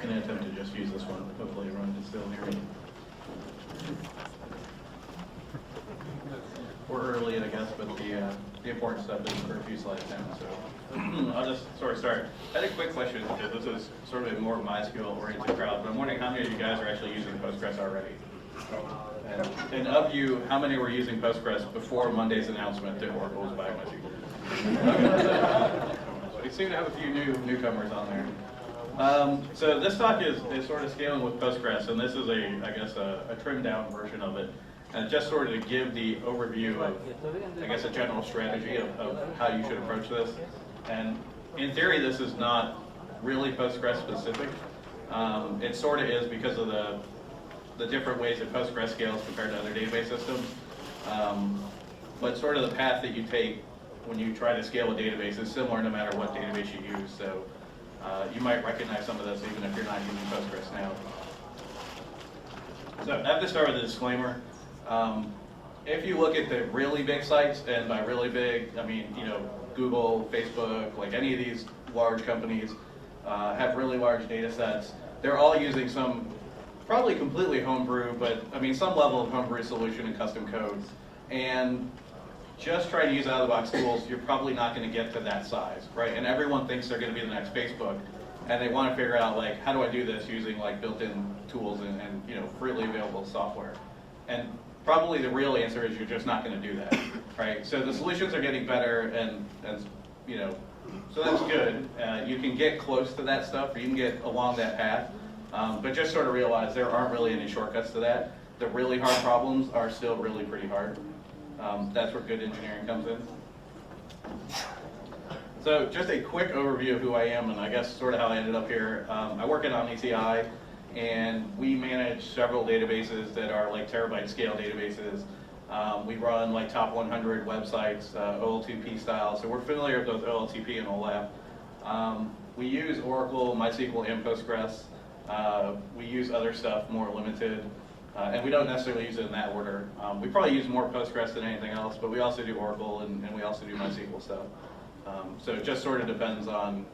can attempt to just use this one. Hopefully everyone can still hear me. We're early, I guess, but the important stuff is for a few slides now. So I'll just sort of start. I had a quick question, because this is sort of a more MySQL-oriented crowd, but I'm wondering how many of you guys are actually using Postgres already? And of you, how many were using Postgres before Monday's announcement that Oracle was buying MySQL? We seem to have a few newcomers on there. So this talk is sort of scaling with Postgres, and this is I guess a trimmed down version of it. And just sort of to give the overview of, I guess, a general strategy of how you should approach this. And in theory, this is not really Postgres specific. It sort of is because of the different ways that Postgres scales compared to other database systems. But sort of the path that you take when you try to scale a database is similar no matter what database you use. So you might recognize some of this even if you're not using Postgres now. So I have to start with a disclaimer. If you look at the really big sites, and by really big, I mean, Google, Facebook, like any of these large companies have really large data sets. They're all using some, probably completely homebrew, but I mean some level of homebrew solution and custom codes. And just trying to use out-of-the-box tools, you're probably not going to get to that size, right? And everyone thinks they're going to be the next Facebook, and they want to figure out, like, how do I do this using like built-in tools and freely available software? And probably the real answer is you're just not going to do that, right? So the solutions are getting better, and so that's good. You can get close to that stuff, or you can get along that path, but just sort of realize there aren't really any shortcuts to that. The really hard problems are still really pretty hard. That's where good engineering comes in. So just a quick overview of who I am, and I guess sort of how I ended up here. I work at OmniTI, and we manage several databases that are like terabyte scale databases. We run like top 100 websites, OLTP style, so we're familiar with both OLTP and OLAP. We use Oracle, MySQL, and Postgres. We use other stuff, more limited, and we don't necessarily use it in that order. We probably use more Postgres than anything else, but we also do Oracle, and we also do MySQL stuff. So it just sort of depends on,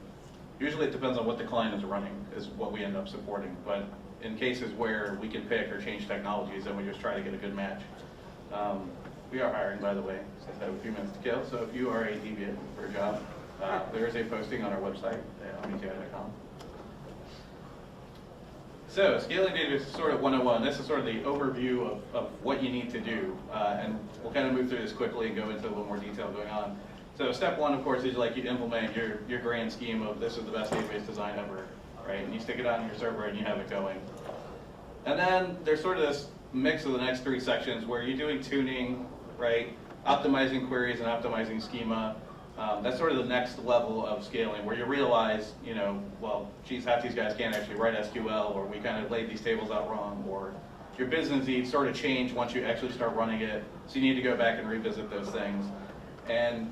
usually it depends on what the client is running, is what we end up supporting. But in cases where we can pick or change technologies, then we just try to get a good match. We are hiring, by the way, since I have a few minutes to kill. So if you are a deviant for a job, there is a posting on our website at omniti.com. So scaling database is sort of 101. This is sort of the overview of what you need to do. And we'll kind of move through this quickly and go into a little more detail going on. So step one, of course, is like you implement your grand scheme of this is the best database design ever, right? And you stick it on your server and you have it going. And then there's sort of this mix of the next three sections where you're doing tuning, right? Optimizing queries and optimizing schema. That's sort of the next level of scaling where you realize, well, geez, half these guys can't actually write SQL, or we kind of laid these tables out wrong, or your business needs sort of change once you actually start running it. So you need to go back and revisit those things. And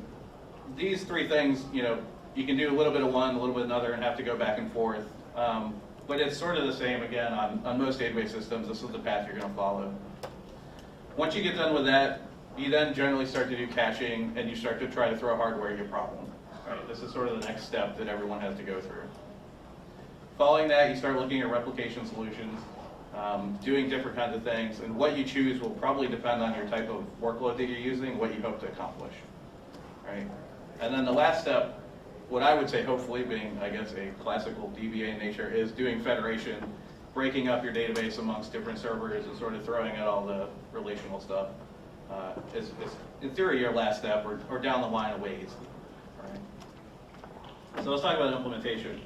these three things, you can do a little bit of one, a little bit of another, and have to go back and forth. But it's sort of the same, again, on most database systems. This is the path you're going to follow. Once you get done with that, you then generally start to do caching, and you start to try to throw hardware at your problem. Right? This is sort of the next step that everyone has to go through. Following that, you start looking at replication solutions, doing different kinds of things, and what you choose will probably depend on your type of workload that you're using, what you hope to accomplish. Right? And then the last step, what I would say, hopefully being, I guess, a classical DBA nature, is doing federation, breaking up your database amongst different servers and sort of throwing out all the relational stuff. Is in theory your last step, or down the line a ways. Right? So let's talk about implementation.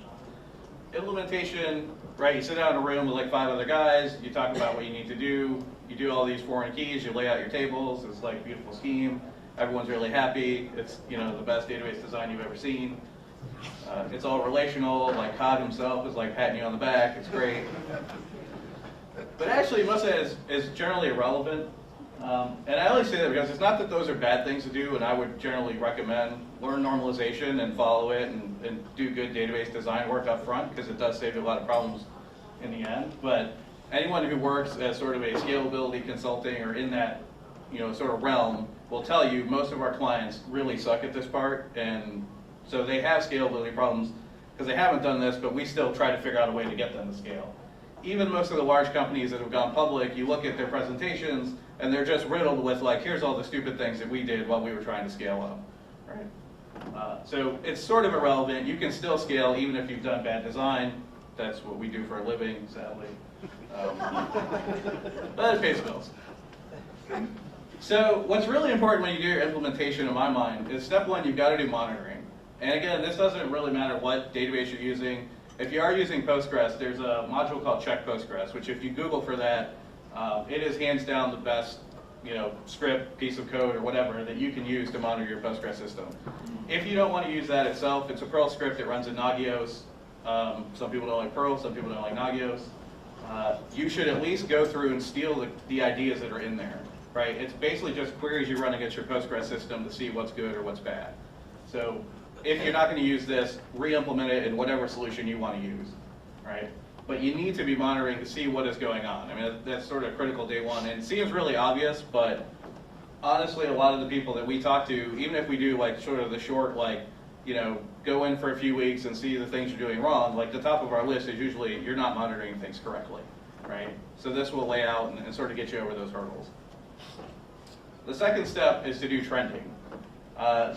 Implementation, right, you sit down in a room with like 5 other guys, you talk about what you need to do, you do all these foreign keys, you lay out your tables, it's like a beautiful scheme. Everyone's really happy. It's the best database design you've ever seen. It's all relational. Like Todd himself is like patting you on the back. It's great. But actually, most of it is generally irrelevant. And I only say that because it's not that those are bad things to do, and I would generally recommend learn normalization and follow it and do good database design work up front, because it does save you a lot of problems in the end. But anyone who works as sort of a scalability consulting or in that sort of realm will tell you most of our clients really suck at this part, and so they have scalability problems. because they haven't done this, but we still try to figure out a way to get them to scale. Even most of the large companies that have gone public, you look at their presentations, and they're just riddled with like, here's all the stupid things that we did while we were trying to scale up, right? So it's sort of irrelevant. You can still scale even if you've done bad design. That's what we do for a living, sadly. But it pays bills. So what's really important when you do your implementation, in my mind, is step one, you've got to do monitoring. And again, this doesn't really matter what database you're using. If you are using Postgres, there's a module called Check Postgres, which if you Google for that, it is hands down the best, script, piece of code, or whatever that you can use to monitor your Postgres system. If you don't want to use that itself, it's a Perl script that runs in Nagios. Some people don't like Perl, some people don't like Nagios. You should at least go through and steal the ideas that are in there, right? It's basically just queries you run against your Postgres system to see what's good or what's bad. So if you're not going to use this, re-implement it in whatever solution you want to use, right? But you need to be monitoring to see what is going on. I mean, that's sort of critical day one. And it seems really obvious, but honestly, a lot of the people that we talk to, even if we do like sort of the short, go in for a few weeks and see the things you're doing wrong, like the top of our list is usually you're not monitoring things correctly, right? So this will lay out and sort of get you over those hurdles. The second step is to do trending.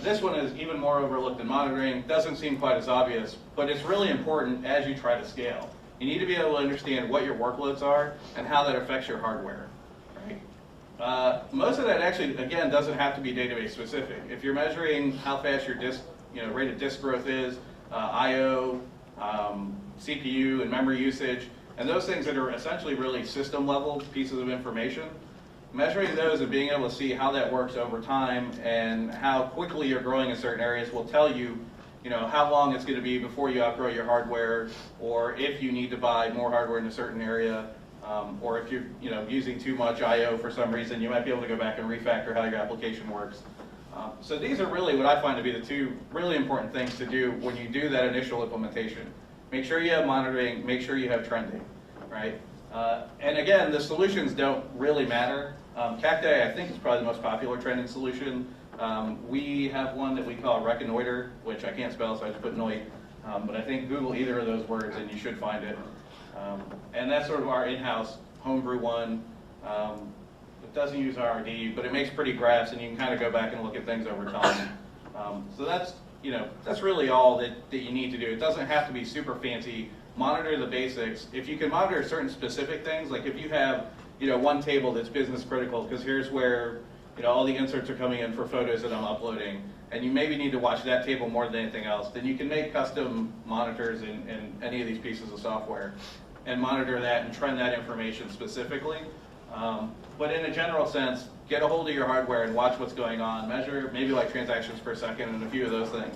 This one is even more overlooked than monitoring. Doesn't seem quite as obvious, but it's really important as you try to scale. You need to be able to understand what your workloads are and how that affects your hardware. Right? Most of that actually, again, doesn't have to be database specific. If you're measuring how fast your disk, rate of disk growth is, I/O, CPU, and memory usage, and those things that are essentially really system level pieces of information, measuring those and being able to see how that works over time and how quickly you're growing in certain areas will tell you, how long it's going to be before you outgrow your hardware, or if you need to buy more hardware in a certain area, or if you're, using too much I/O for some reason, you might be able to go back and refactor how your application works. So these are really what I find to be the two really important things to do when you do that initial implementation. Make sure you have monitoring, make sure you have trending, right? And again, the solutions don't really matter. Cacti, I think, is probably the most popular trending solution. We have one that we call Reconnoiter, which I can't spell, so I just put Noit. But I think Google either of those words and you should find it. And that's sort of our in-house homebrew one. It doesn't use RRD, but it makes pretty graphs, and you can kind of go back and look at things over time. So that's really all that you need to do. It doesn't have to be super fancy. Monitor the basics. If you can monitor certain specific things, like if you have one table that's business critical, because here's where all the inserts are coming in for photos that I'm uploading, and you maybe need to watch that table more than anything else, then you can make custom monitors in any of these pieces of software and monitor that and trend that information specifically. But in a general sense, get a hold of your hardware and watch what's going on. Measure maybe like transactions per second and a few of those things.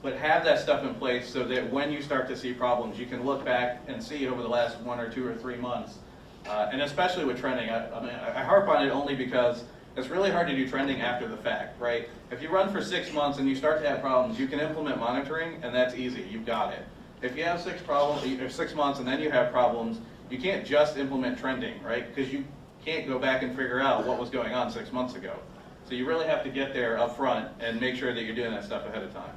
But have that stuff in place so that when you start to see problems, you can look back and see over the last 1 or 2 or 3 months. And especially with trending, I harp on it only because it's really hard to do trending after the fact, right? If you run for 6 months and you start to have problems, you can implement monitoring, and that's easy. You've got it. If you have 6 months and then you have problems, you can't just implement trending, right? Because you can't go back and figure out what was going on 6 months ago. So you really have to get there up front and make sure that you're doing that stuff ahead of time.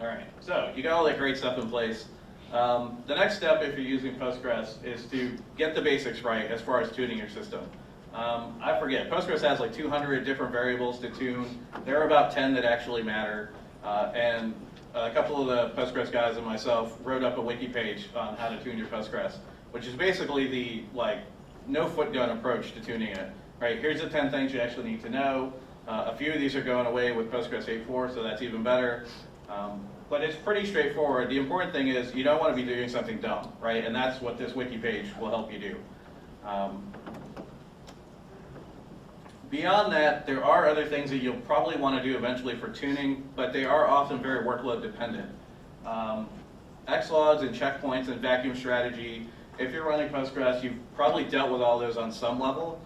All right, so you got all that great stuff in place. The next step, if you're using Postgres, is to get the basics right as far as tuning your system. I forget, Postgres has like 200 different variables to tune. There are about 10 that actually matter. And a couple of the Postgres guys and myself wrote up a wiki page on how to tune your Postgres, which is basically the no foot gun approach to tuning it. Right? Here's the 10 things you actually need to know. A few of these are going away with Postgres 8.4, so that's even better. But it's pretty straightforward. The important thing is you don't want to be doing something dumb, right? And that's what this wiki page will help you do. Beyond that, there are other things that you'll probably want to do eventually for tuning, but they are often very workload dependent. Xlogs and checkpoints and vacuum strategy, if you're running Postgres, you've probably dealt with all those on some level,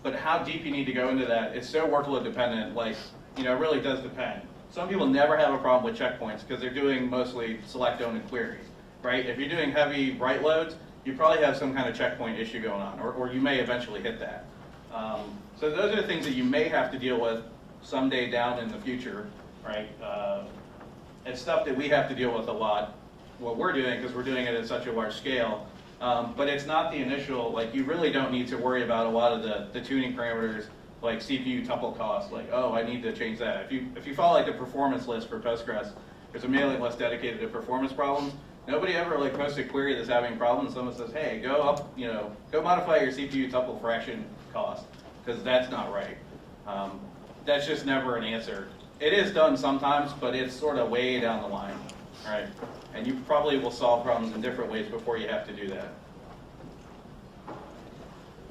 but how deep you need to go into that, it's so workload dependent, it really does depend. Some people never have a problem with checkpoints because they're doing mostly select, own, and queries, right? If you're doing heavy write loads, you probably have some kind of checkpoint issue going on, or you may eventually hit that. So those are the things that you may have to deal with someday down in the future. right? It's stuff that we have to deal with a lot, what we're doing, because we're doing it at such a large scale. But it's not the initial, like you really don't need to worry about a lot of the tuning parameters, like CPU tuple cost, like, oh, I need to change that. If you follow like the performance list for Postgres, there's a mailing list dedicated to performance problems. Nobody ever like posts a query that's having problems. Someone says, hey, go up, go modify your CPU tuple fraction cost, because that's not right. That's just never an answer. It is done sometimes, but it's sort of way down the line, right? And you probably will solve problems in different ways before you have to do that.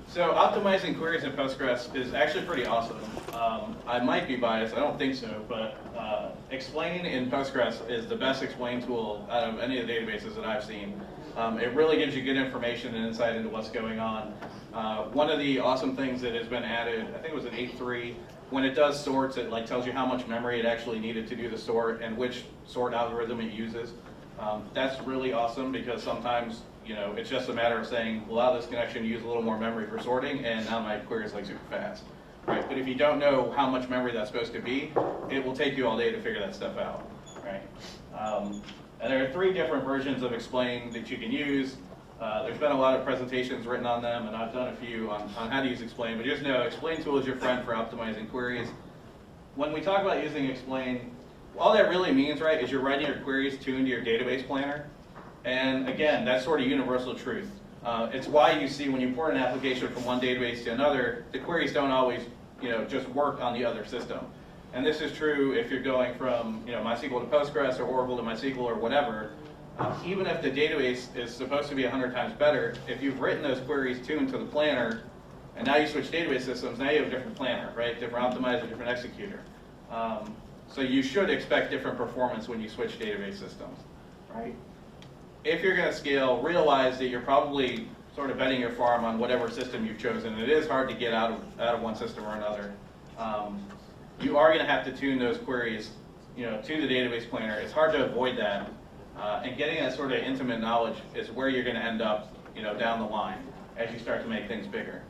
So optimizing queries in Postgres is actually pretty awesome. I might be biased, I don't think so, but explain in Postgres is the best explain tool out of any of the databases that I've seen. It really gives you good information and insight into what's going on. One of the awesome things that has been added, I think it was in 8.3, when it does sorts, it like tells you how much memory it actually needed to do the sort and which sort algorithm it uses. That's really awesome because sometimes it's just a matter of saying, allow this connection to use a little more memory for sorting, and now my query is like super fast, right? But if you don't know how much memory that's supposed to be, it will take you all day to figure that stuff out, right? And there are 3 different versions of explain that you can use. There's been a lot of presentations written on them, and I've done a few on how to use explain, but just know explain tool is your friend for optimizing queries. When we talk about using explain, all that really means, right, is you're writing your queries tuned to your database planner. And again, that's sort of universal truth. It's why you see when you port an application from one database to another, the queries don't always, just work on the other system. And this is true if you're going from, MySQL to Postgres or Oracle to MySQL or whatever. Even if the database is supposed to be 100 times better, if you've written those queries tuned to the planner, and now you switch database systems, now you have a different planner, right? Different optimizer, different executor. So you should expect different performance when you switch database systems, right? If you're going to scale, realize that you're probably sort of betting your farm on whatever system you've chosen. It is hard to get out of one system or another. You are going to have to tune those queries, to the database planner. It's hard to avoid that. And getting that sort of intimate knowledge is where you're going to end up, down the line as you start to make things bigger.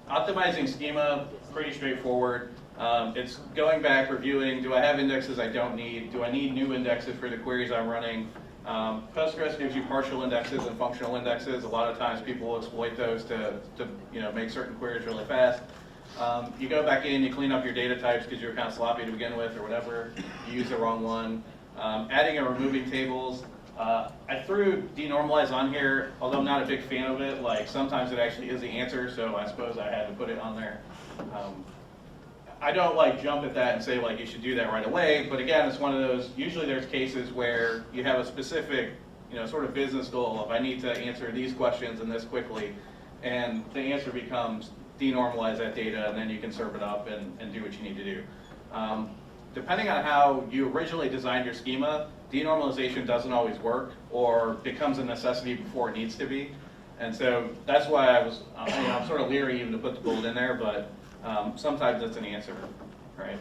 Optimizing schema, pretty straightforward. It's going back, reviewing, do I have indexes I don't need? Do I need new indexes for the queries I'm running? Postgres gives you partial indexes and functional indexes. A lot of times people will exploit those to make certain queries really fast. You go back in, you clean up your data types because you're kind of sloppy to begin with or whatever. You use the wrong one. Adding and removing tables. I threw denormalize on here, although I'm not a big fan of it. Like sometimes it actually is the answer, so I suppose I had to put it on there. I don't jump at that and say you should do that right away, but again, it's one of those, usually there's cases where you have a specific, sort of business goal of I need to answer these questions and this quickly, and the answer becomes denormalize that data and then you can serve it up and do what you need to do. Depending on how you originally designed your schema, denormalization doesn't always work or becomes a necessity before it needs to be. And so that's why I'm sort of leery even to put the bullet in there, but sometimes it's an answer, right?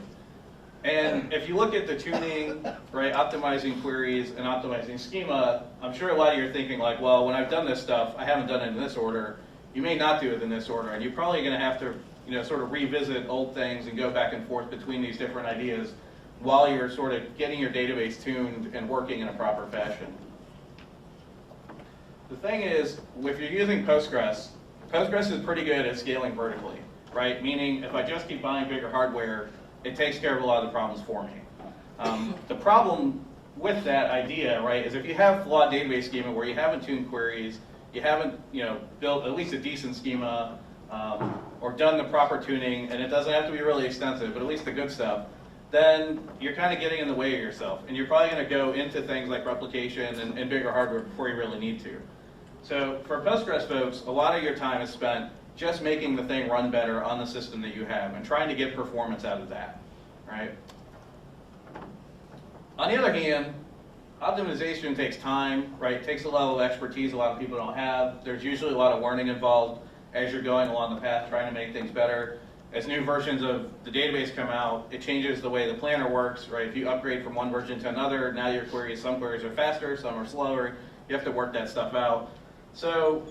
And if you look at the tuning, right, optimizing queries and optimizing schema, I'm sure a lot of you are thinking well, when I've done this stuff, I haven't done it in this order. You may not do it in this order, and you're probably going to have to, sort of revisit old things and go back and forth between these different ideas while you're sort of getting your database tuned and working in a proper fashion. The thing is, if you're using Postgres, Postgres is pretty good at scaling vertically, right? Meaning, if I just keep buying bigger hardware, it takes care of a lot of the problems for me. The problem with that idea, right, is if you have flawed database schema where you haven't tuned queries, you haven't, built at least a decent schema, or done the proper tuning, and it doesn't have to be really extensive, but at least the good stuff, then you're kind of getting in the way of yourself. And you're probably going to go into things like replication and bigger hardware before you really need to. So for Postgres folks, a lot of your time is spent just making the thing run better on the system that you have and trying to get performance out of that, right? On the other hand, optimization takes time, right? It takes a level of expertise a lot of people don't have. There's usually a lot of learning involved as you're going along the path trying to make things better. As new versions of the database come out, it changes the way the planner works, right? If you upgrade from one version to another, now your queries, some queries are faster, some are slower. You have to work that stuff out. So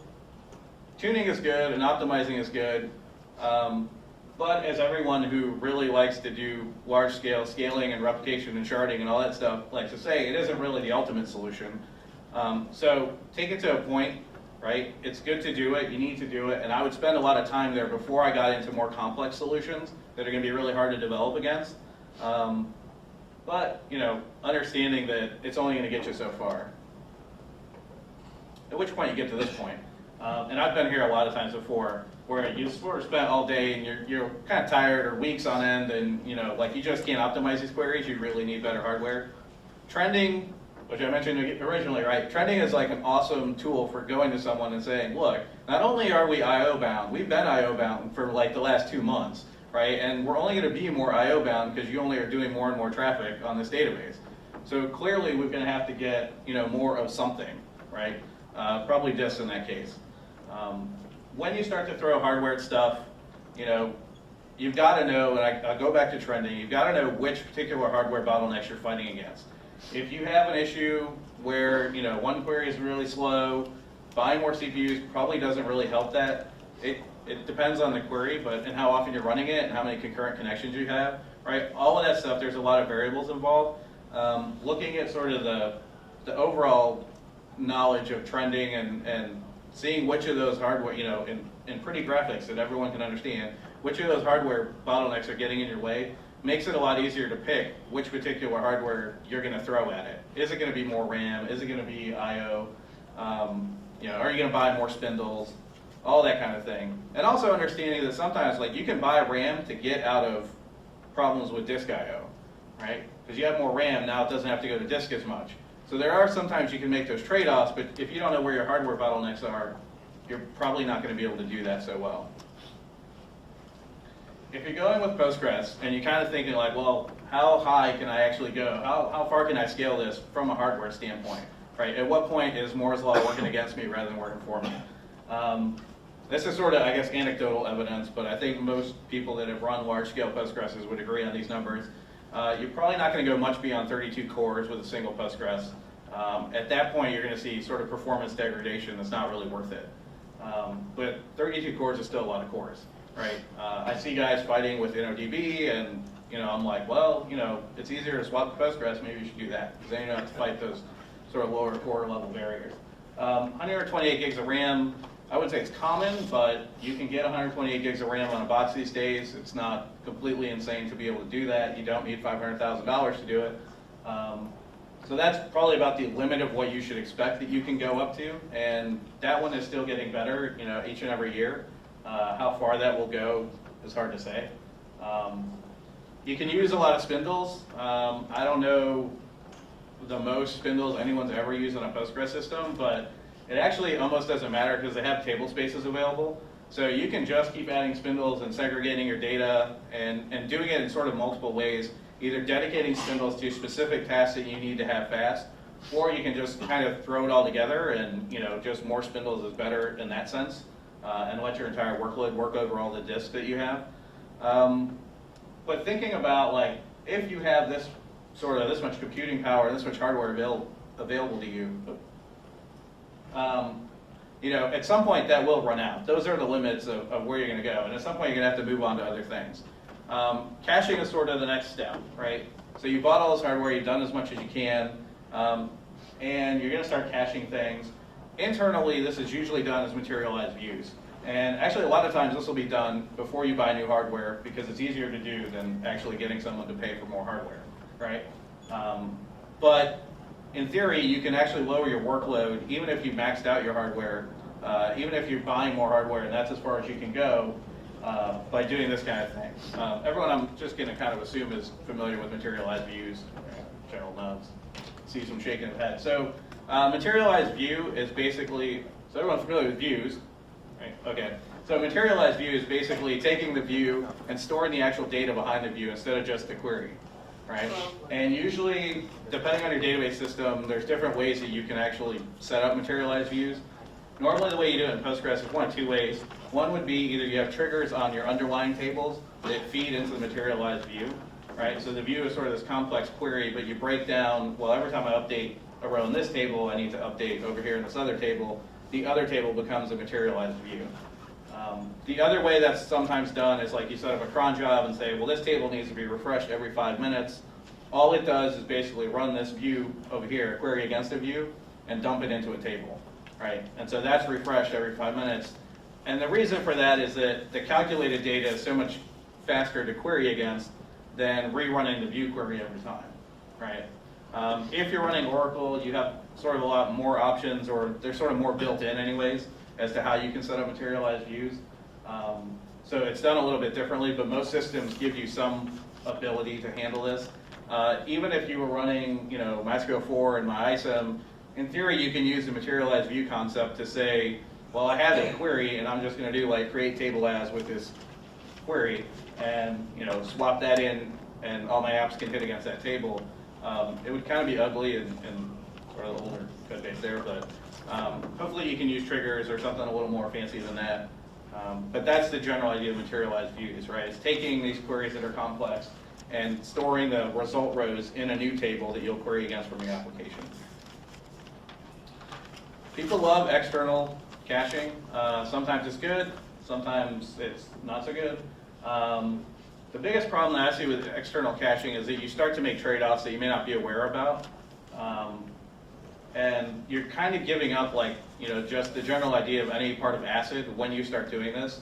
tuning is good and optimizing is good. But as everyone who really likes to do large-scale scaling and replication and sharding and all that stuff likes to say, it isn't really the ultimate solution. So take it to a point, right? It's good to do it, you need to do it, and I would spend a lot of time there before I got into more complex solutions that are going to be really hard to develop against. But, you know, understanding that it's only going to get you so far. At which point you get to this point. And I've been here a lot of times before, where you sort of spent all day and you're kind of tired or weeks on end, and you know, like you just can't optimize these queries. You really need better hardware. Trending, which I mentioned originally, right? Trending is like an awesome tool for going to someone and saying, look, not only are we I/O bound, we've been I/O bound for like the last 2 months, right? And we're only going to be more I/O bound because you only are doing more and more traffic on this database. So clearly, we're going to have to get, you know, more of something, right? Probably disk in that case. When you start to throw hardware at stuff, you know, you've got to know, and I'll go back to trending, you've got to know which particular hardware bottlenecks you're fighting against. If you have an issue where, you know, one query is really slow, buying more CPUs probably doesn't really help that. It depends on the query, and how often you're running it and how many concurrent connections you have, right? All of that stuff, there's a lot of variables involved. Looking at sort of the overall knowledge of trending and seeing which of those hardware, you know, in pretty graphics that everyone can understand, which of those hardware bottlenecks are getting in your way, makes it a lot easier to pick which particular hardware you're going to throw at it. Is it going to be more RAM? Is it going to be I/O? You know, are you going to buy more spindles? All that kind of thing. And also understanding that sometimes, like, you can buy RAM to get out of problems with disk I/O, right? Because you have more RAM, now it doesn't have to go to disk as much. So there are sometimes you can make those trade-offs, but if you don't know where your hardware bottlenecks are, you're probably not going to be able to do that so well. If you're going with Postgres and you're kind of thinking like, well, how high can I actually go? How far can I scale this from a hardware standpoint, right? At what point is Moore's Law working against me rather than working for me? This is sort of, I guess, anecdotal evidence, but I think most people that have run large-scale Postgres would agree on these numbers. You're probably not going to go much beyond 32 cores with a single Postgres. At that point, you're going to see sort of performance degradation that's not really worth it. But 32 cores is still a lot of cores, right? I see guys fighting with NODB, and you know, I'm like, well, you know, it's easier to swap to Postgres. Maybe you should do that because then you don't have to fight those sort of lower core level barriers. 128 gigs of RAM. I wouldn't say it's common, but you can get 128 gigs of RAM on a box these days. It's not completely insane to be able to do that. You don't need $500,000 to do it. So that's probably about the limit of what you should expect that you can go up to, and that one is still getting better, you know, each and every year. How far that will go is hard to say. You can use a lot of spindles. I don't know the most spindles anyone's ever used on a Postgres system, but it actually almost doesn't matter because they have table spaces available. So you can just keep adding spindles and segregating your data and doing it in sort of multiple ways, either dedicating spindles to specific tasks that you need to have fast, or you can just kind of throw it all together and, you know, just more spindles is better in that sense, and let your entire workload work over all the disks that you have. But thinking about, like, if you have this much computing power and this much hardware available to you, you know, at some point that will run out. Those are the limits of where you're going to go, and at some point you're going to have to move on to other things. Caching is sort of the next step, right? So you bought all this hardware, you've done as much as you can, and you're going to start caching things. Internally, this is usually done as materialized views. And actually, a lot of times this will be done before you buy new hardware because it's easier to do than actually getting someone to pay for more hardware, right? But in theory, you can actually lower your workload even if you maxed out your hardware, even if you're buying more hardware, and that's as far as you can go by doing this kind of thing. Everyone, I'm just going to kind of assume, is familiar with materialized views. General nods. See some shaking of the head. So materialized view is basically, so everyone's familiar with views, right? Okay. So materialized view is basically taking the view and storing the actual data behind the view instead of just the query. Right? And usually, depending on your database system, there's different ways that you can actually set up materialized views. Normally the way you do it in Postgres is one of two ways. One would be either you have triggers on your underlying tables that feed into the materialized view, right? So the view is sort of this complex query, but you break down, well, every time I update a row in this table, I need to update over here in this other table. The other table becomes a materialized view. The other way that's sometimes done is like you set up a cron job and say, well, this table needs to be refreshed every 5 minutes. All it does is basically run this view over here, query against a view, and dump it into a table, right? And so that's refreshed every 5 minutes. And the reason for that is that the calculated data is so much faster to query against than rerunning the view query every time, right? If you're running Oracle, you have sort of a lot more options, or they're sort of more built in anyways, as to how you can set up materialized views. So it's done a little bit differently, but most systems give you some ability to handle this. Even if you were running, MySQL 4 and MyISM, in theory you can use the materialized view concept to say, well, I have a query and I'm just going to do like create table as with this query, and swap that in, and all my apps can hit against that table. It would kind of be ugly and sort of the older code base there, but hopefully you can use triggers or something a little more fancy than that. But that's the general idea of materialized views, right? It's taking these queries that are complex and storing the result rows in a new table that you'll query against from your application. People love external caching. Sometimes it's good, sometimes it's not so good. The biggest problem that I see with external caching is that you start to make trade-offs that you may not be aware about. And you're kind of giving up, like, just the general idea of any part of ACID when you start doing this.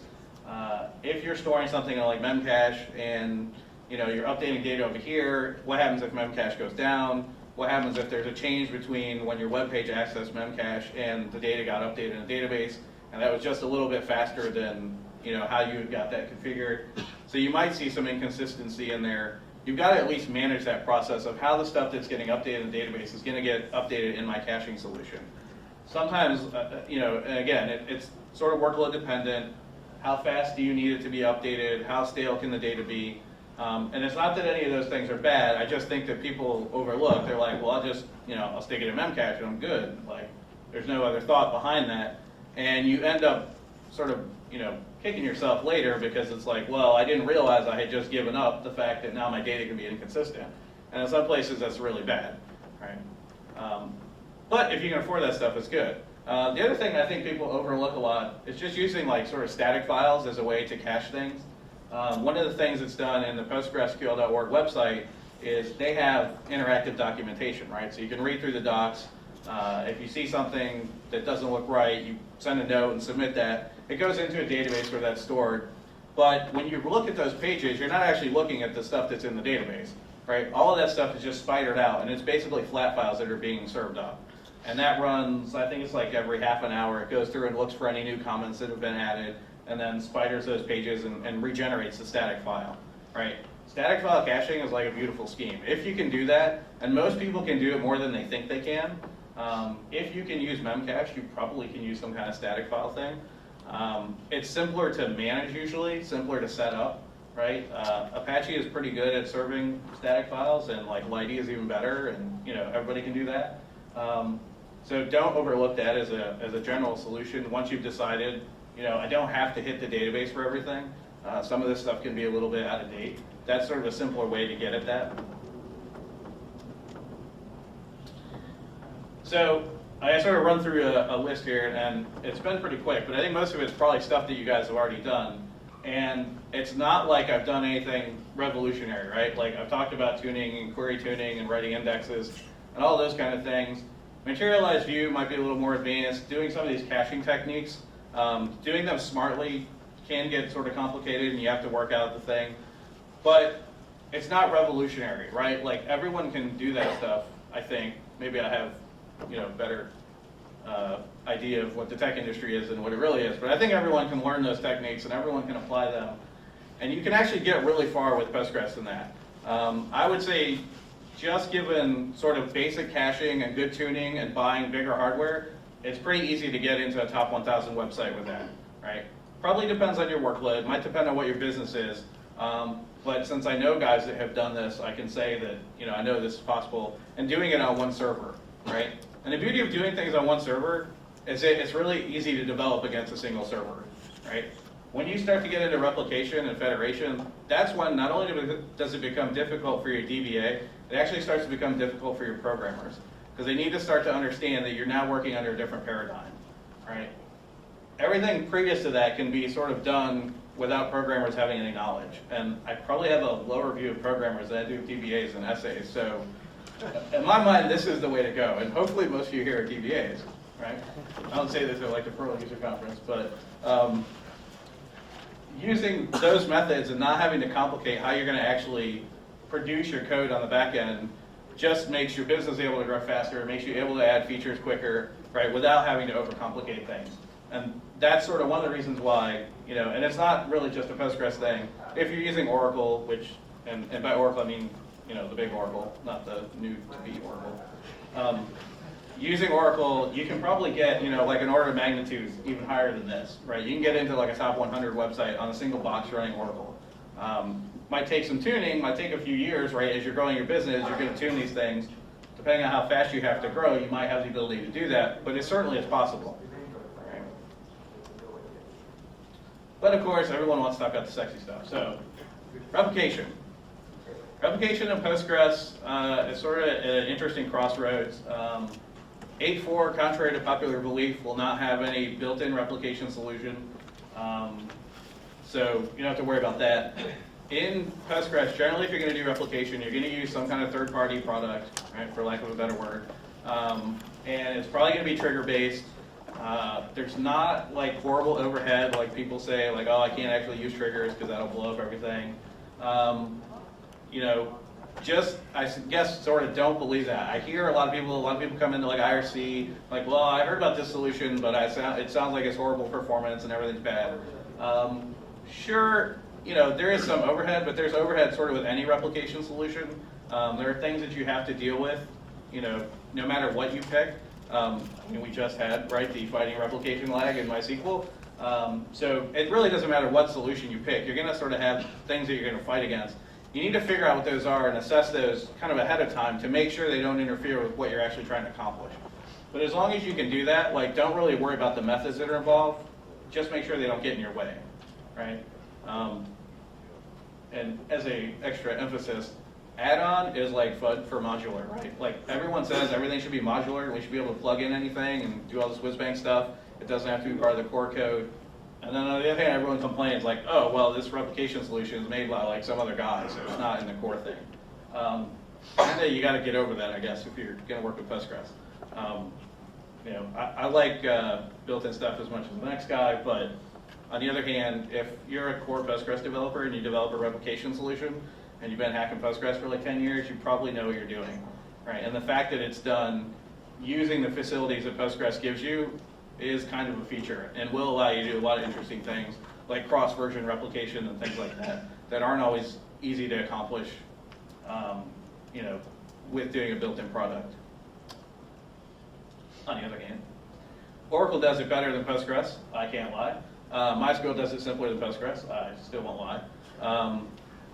If you're storing something like memcache and you're updating data over here, what happens if memcache goes down? What happens if there's a change between when your web page accessed memcache and the data got updated in a database, and that was just a little bit faster than how you got that configured? So you might see some inconsistency in there. You've got to at least manage that process of how the stuff that's getting updated in the database is going to get updated in my caching solution. Sometimes, and again, it's sort of workload dependent. How fast do you need it to be updated? How stale can the data be? And it's not that any of those things are bad. I just think that people overlook. They're like, well, I'll stick it in memcache and I'm good. Like, there's no other thought behind that. And you end up sort of, kicking yourself later because it's like, well, I didn't realize I had just given up the fact that now my data can be inconsistent. And in some places, that's really bad, right? But if you can afford that stuff, it's good. The other thing I think people overlook a lot is just using like sort of static files as a way to cache things. One of the things that's done in the PostgreSQL.org website is they have interactive documentation, right? So you can read through the docs. If you see something that doesn't look right, you send a note and submit that. It goes into a database where that's stored. But when you look at those pages, you're not actually looking at the stuff that's in the database, right? All of that stuff is just spidered out, and it's basically flat files that are being served up. And that runs, I think it's like every half an hour. It goes through and looks for any new comments that have been added, and then spiders those pages and regenerates the static file, right? Static file caching is like a beautiful scheme. If you can do that, and most people can do it more than they think they can, if you can use memcache, you probably can use some kind of static file thing. It's simpler to manage usually, simpler to set up, right? Apache is pretty good at serving static files, and like Lydie is even better, and everybody can do that. So don't overlook that as a general solution. Once you've decided, I don't have to hit the database for everything. Some of this stuff can be a little bit out of date. That's sort of a simpler way to get at that. So I sort of run through a list here, and it's been pretty quick, but I think most of it's probably stuff that you guys have already done. And it's not like I've done anything revolutionary, right? Like I've talked about tuning and query tuning and writing indexes and all those kind of things. Materialized view might be a little more advanced. Doing some of these caching techniques, doing them smartly can get sort of complicated, and you have to work out the thing. But it's not revolutionary, right? Like everyone can do that stuff, I think. Maybe I have better idea of what the tech industry is and what it really is. But I think everyone can learn those techniques and everyone can apply them. And you can actually get really far with Postgres in that. I would say just given sort of basic caching and good tuning and buying bigger hardware, it's pretty easy to get into a top 1,000 website with that, right? Probably depends on your workload, might depend on what your business is. But since I know guys that have done this, I can say that I know this is possible, and doing it on one server, right? And the beauty of doing things on one server is it's really easy to develop against a single server, right? When you start to get into replication and federation, that's when not only does it become difficult for your DBA, it actually starts to become difficult for your programmers, because they need to start to understand that you're now working under a different paradigm, right? everything previous to that can be sort of done without programmers having any knowledge. And I probably have a lower view of programmers than I do DBAs and essays. So in my mind, this is the way to go. And hopefully most of you here are DBAs, right? I don't say this at like the Perl user conference, but using those methods and not having to complicate how you're going to actually produce your code on the back end just makes your business able to grow faster, it makes you able to add features quicker, right, without having to overcomplicate things. And that's sort of one of the reasons why, you know, and it's not really just a Postgres thing. If you're using Oracle, which, and by Oracle I mean, you know, the big Oracle, not the new to be Oracle. Using Oracle, you can probably get, you know, like an order of magnitude even higher than this, right? You can get into like a top 100 website on a single box running Oracle. Might take some tuning, might take a few years, right? As you're growing your business, you're going to tune these things. Depending on how fast you have to grow, you might have the ability to do that, but it certainly is possible. Right? But of course, everyone wants to talk about the sexy stuff. So, replication. Replication in Postgres is sort of at an interesting crossroads. 8.4, contrary to popular belief, will not have any built-in replication solution. So you don't have to worry about that. In Postgres, generally if you're going to do replication, you're going to use some kind of third-party product, right, for lack of a better word. And it's probably going to be trigger-based. There's not like horrible overhead like people say, like, oh, I can't actually use triggers because that'll blow up everything. You know, just, I guess, sort of don't believe that. I hear a lot of people come into like IRC, like, well, I heard about this solution, but it sounds like it's horrible performance and everything's bad. Sure, you know, there is some overhead, but there's overhead sort of with any replication solution. There are things that you have to deal with, you know, no matter what you pick. I mean, we just had, right, the fighting replication lag in MySQL. So it really doesn't matter what solution you pick. You're going to sort of have things that you're going to fight against. You need to figure out what those are and assess those kind of ahead of time to make sure they don't interfere with what you're actually trying to accomplish. But as long as you can do that, like, don't really worry about the methods that are involved. Just make sure they don't get in your way, right? And as a extra emphasis, add-on is like FUD for modular, right? Like everyone says everything should be modular, we should be able to plug in anything and do all this whiz-bang stuff. It doesn't have to be part of the core code. And then on the other hand, everyone complains like, oh, well, this replication solution is made by like some other guy, so it's not in the core thing. You got to get over that, I guess, if you're going to work with Postgres. You know, I like built-in stuff as much as the next guy, but on the other hand, if you're a core Postgres developer and you develop a replication solution and you've been hacking Postgres for like 10 years, you probably know what you're doing, right? And the fact that it's done using the facilities that Postgres gives you is kind of a feature and will allow you to do a lot of interesting things like cross-version replication and things like that that aren't always easy to accomplish, you know, with doing a built-in product. On the other hand, Oracle does it better than Postgres, I can't lie. MySQL does it simpler than Postgres, I still won't lie.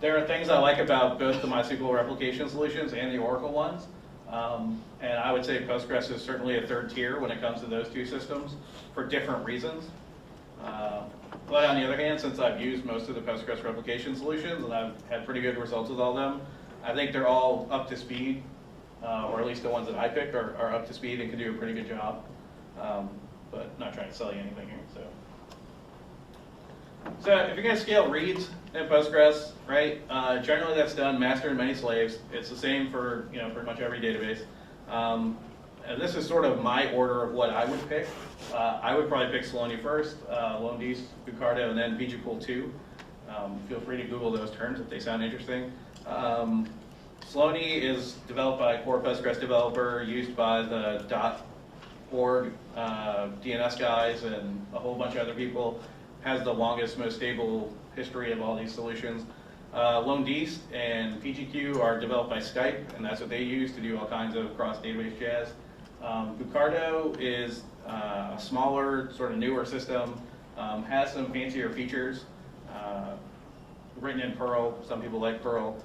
There are things I like about both the MySQL replication solutions and the Oracle ones. And I would say Postgres is certainly a third tier when it comes to those two systems for different reasons. But on the other hand, since I've used most of the Postgres replication solutions and I've had pretty good results with all of them, I think they're all up to speed, or at least the ones that I picked are up to speed and can do a pretty good job. But not trying to sell you anything here. So if you're going to scale reads in Postgres, right? Generally that's done master and many slaves. It's the same for, you know, pretty much every database. And this is sort of my order of what I would pick. I would probably pick Saloni first, Loandeast, Bucardo, and then BGPool 2. Feel free to Google those terms if they sound interesting. Saloni is developed by a core Postgres developer, used by the .org DNS guys and a whole bunch of other people. Has the longest, most stable history of all these solutions. Loandeast and PGQ are developed by Skype, and that's what they use to do all kinds of cross-database jazz. Bucardo is a smaller, sort of newer system, has some fancier features, written in Perl. Some people like Perl.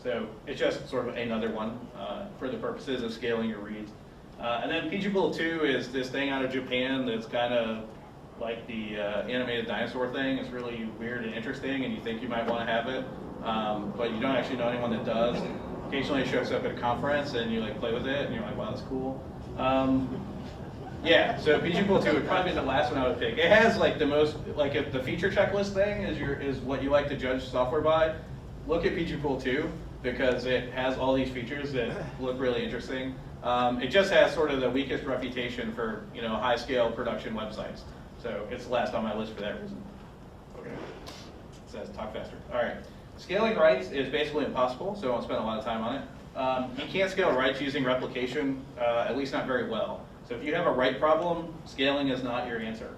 So it's just sort of another one for the purposes of scaling your reads. And then PGPool 2 is this thing out of Japan that's kind of like the animated dinosaur thing. It's really weird and interesting, and you think you might want to have it, but you don't actually know anyone that does. Occasionally it shows up at a conference, and you like play with it, and you're like, wow, that's cool. Yeah, so PGPool 2 would probably be the last one I would pick. It has like the most, like if the feature checklist thing is what you like to judge software by, look at PGPool 2 because it has all these features that look really interesting. It just has sort of the weakest reputation for high scale production websites. So it's last on my list for that reason. Okay. It says talk faster. All right. Scaling writes is basically impossible, so I won't spend a lot of time on it. You can't scale writes using replication, at least not very well. So if you have a write problem, scaling is not your answer.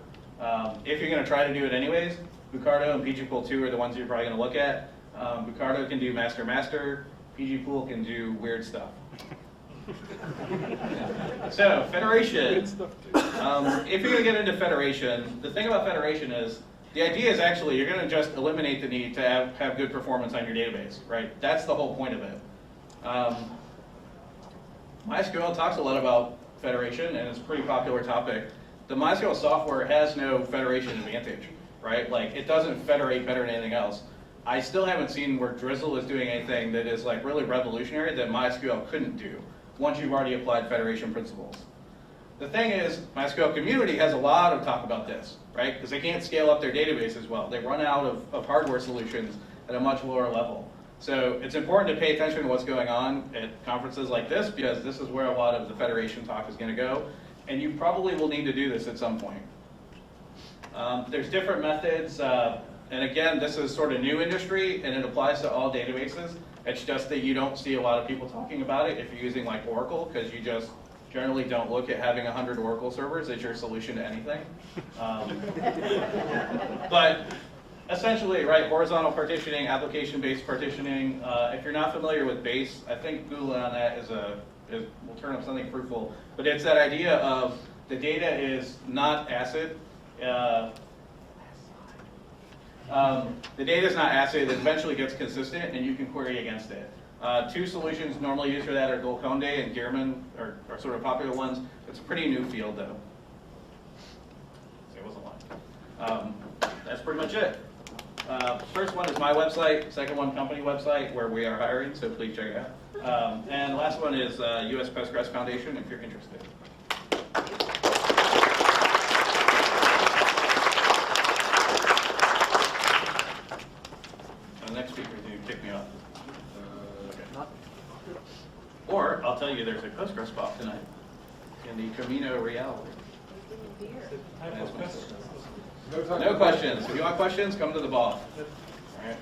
If you're going to try to do it anyways, Bucardo and PGPool 2 are the ones you're probably going to look at. Bucardo can do master-master. PGPool can do weird stuff. So federation. If you're going to get into federation, the thing about federation is the idea is actually you're going to just eliminate the need to have good performance on your database, right? That's the whole point of it. MySQL talks a lot about federation, and it's a pretty popular topic. The MySQL software has no federation advantage, right? Like, it doesn't federate better than anything else. I still haven't seen where Drizzle is doing anything that is like really revolutionary that MySQL couldn't do once you've already applied federation principles. The thing is, MySQL community has a lot of talk about this, right? Because they can't scale up their database as well. They run out of hardware solutions at a much lower level. So it's important to pay attention to what's going on at conferences like this because this is where a lot of the federation talk is going to go. And you probably will need to do this at some point. There's different methods. And again, this is sort of new industry and it applies to all databases. It's just that you don't see a lot of people talking about it if you're using like Oracle because you just generally don't look at having 100 Oracle servers as your solution to anything. But essentially, right, horizontal partitioning, application-based partitioning. If you're not familiar with base, I think Googling on that will turn up something fruitful. But it's that idea of the data is not ACID. The data is not ACID. It eventually gets consistent, and you can query against it. Two solutions normally used for that are Golconde and Gearman, are sort of popular ones. It's a pretty new field, though. It wasn't long. That's pretty much it. First one is my website, second one company website where we are hiring, so please check it out. And the last one is US Postgres Foundation if you're interested. The next speaker is going to kick me off. Okay. Or I'll tell you there's a Postgres spot tonight in the Camino Real. No questions. If you want questions, come to the ball. All right.